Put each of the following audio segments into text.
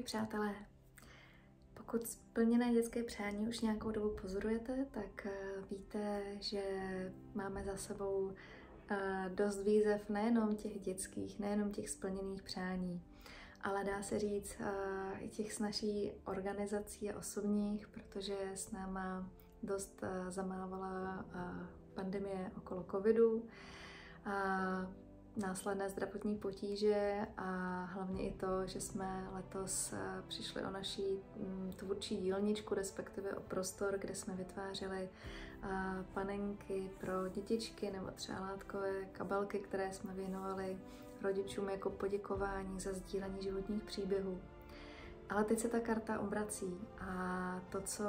přátelé, pokud splněné dětské přání už nějakou dobu pozorujete, tak víte, že máme za sebou dost výzev nejenom těch dětských, nejenom těch splněných přání, ale dá se říct i těch s naší organizací a osobních, protože s náma dost zamávala pandemie okolo covidu, následné zdravotní potíže a hlavně i to, že jsme letos přišli o naší tvůrčí dílničku, respektive o prostor, kde jsme vytvářeli panenky pro dětičky nebo třeba látkové kabelky, které jsme věnovali rodičům jako poděkování za sdílení životních příběhů. Ale teď se ta karta obrací a to, co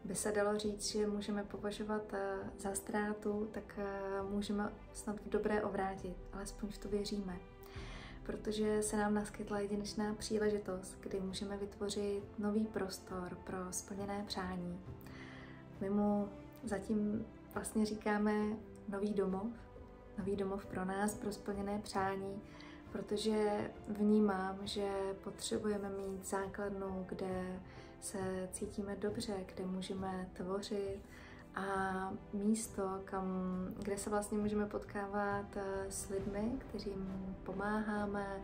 by se dalo říct, že můžeme považovat za ztrátu, tak můžeme snad v dobré obrátit, alespoň v to věříme. Protože se nám naskytla jedinečná příležitost, kdy můžeme vytvořit nový prostor pro splněné přání. My mu zatím vlastně říkáme nový domov pro nás, pro splněné přání, protože vnímám, že potřebujeme mít základnu, kde se cítíme dobře, kde můžeme tvořit a místo, kde se vlastně můžeme potkávat s lidmi, kterým pomáháme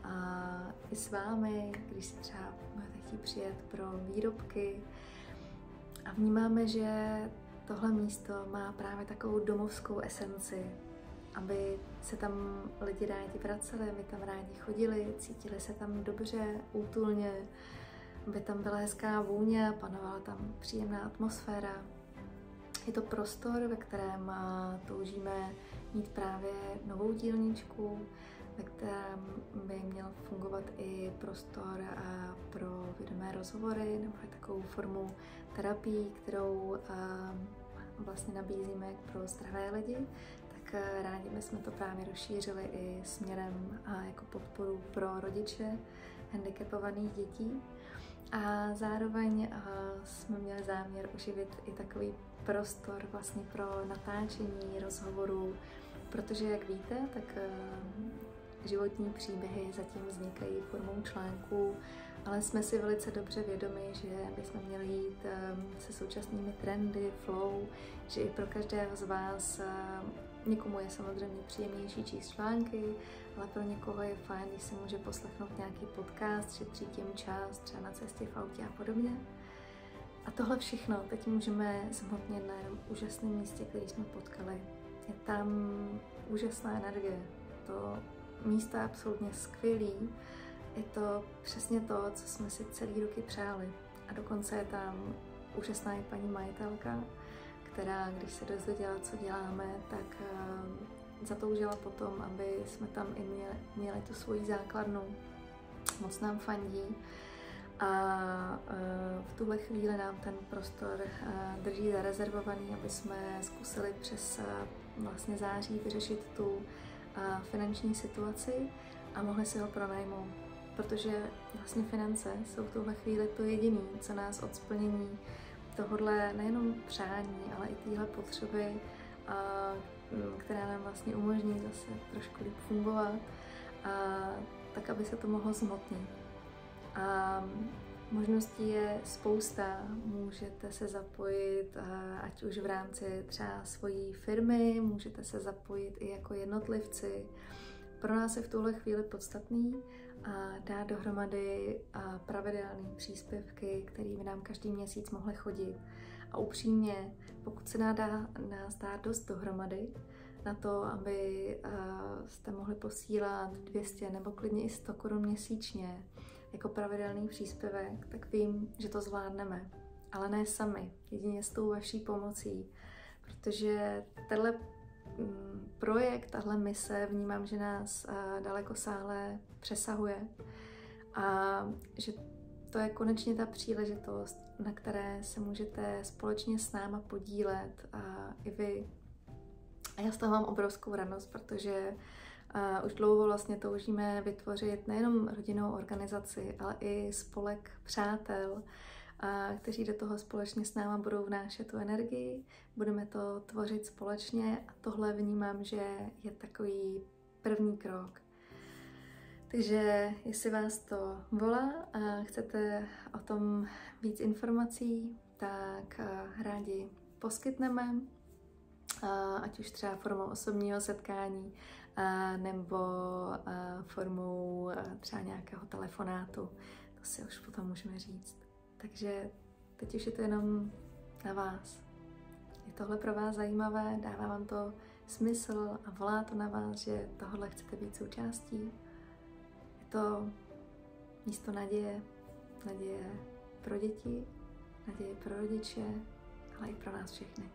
a i s vámi, když si třeba budete chtít přijet pro výrobky. A vnímáme, že tohle místo má právě takovou domovskou esenci, aby se tam lidi rádi vraceli, aby tam rádi chodili, cítili se tam dobře, útulně, aby tam byla hezká vůně, panovala tam příjemná atmosféra. Je to prostor, ve kterém toužíme mít právě novou dílničku, ve kterém by měl fungovat i prostor pro vědomé rozhovory nebo takovou formu terapii, kterou vlastně nabízíme pro zdravé lidi. Tak rádi bychom to právě rozšířili i směrem jako podporu pro rodiče handicapovaných dětí. A zároveň jsme měli záměr oživit i takový prostor vlastně pro natáčení rozhovorů, protože jak víte, tak životní příběhy zatím vznikají formou článků, ale jsme si velice dobře vědomi, že bychom měli jít se současnými trendy, flow, že i pro každého z vás někomu je samozřejmě příjemnější číst články, ale pro někoho je fajn, když si může poslechnout nějaký podcast, šetří tím čas, třeba na cestě v autě a podobně. A tohle všechno teď můžeme zhmotnit na jenom úžasném místě, který jsme potkali. Je tam úžasná energie, to místo je absolutně skvělý, je to přesně to, co jsme si celý roky přáli. A dokonce je tam úžasná i paní majitelka, která, když se dozvěděla, co děláme, tak zatoužila potom, aby jsme tam i měli tu svoji základnu. Moc nám fandí a v tuhle chvíli nám ten prostor drží zarezervovaný, aby jsme zkusili přes vlastně září vyřešit tu finanční situaci a mohli si ho pronajmout. Protože vlastně finance jsou v tuhle chvíli to jediné, co nás od splnění tohodle nejenom přání, ale i téhle potřeby, která nám vlastně umožní zase trošku líp fungovat, tak aby se to mohlo zhmotnit. A možností je spousta, můžete se zapojit, ať už v rámci třeba svojí firmy, můžete se zapojit i jako jednotlivci. Pro nás je v tuhle chvíli podstatný dát dohromady pravidelné příspěvky, které by nám každý měsíc mohly chodit. A upřímně, pokud se nás dá dost dohromady na to, aby jste mohli posílat 200 nebo klidně i 100 korun měsíčně jako pravidelný příspěvek, tak vím, že to zvládneme. Ale ne sami, jedině s tou vaší pomocí, protože tenhle projekt, tahle mise vnímám, že nás dalekosáhle přesahuje a že to je konečně ta příležitost, na které se můžete společně s náma podílet i vy. A já z toho mám obrovskou radost, protože už dlouho vlastně toužíme vytvořit nejenom rodinnou organizaci, ale i spolek přátel, kteří do toho společně s náma budou vnášet tu energii, budeme to tvořit společně a tohle vnímám, že je takový první krok. Takže jestli vás to volá a chcete o tom víc informací, tak rádi poskytneme, ať už třeba formou osobního setkání nebo formou třeba nějakého telefonátu. To si už potom můžeme říct. Takže teď už je to jenom na vás. Je tohle pro vás zajímavé? Dává vám to smysl a volá to na vás, že tohle chcete být součástí? Je to místo naděje, naděje pro děti, naděje pro rodiče, ale i pro nás všechny.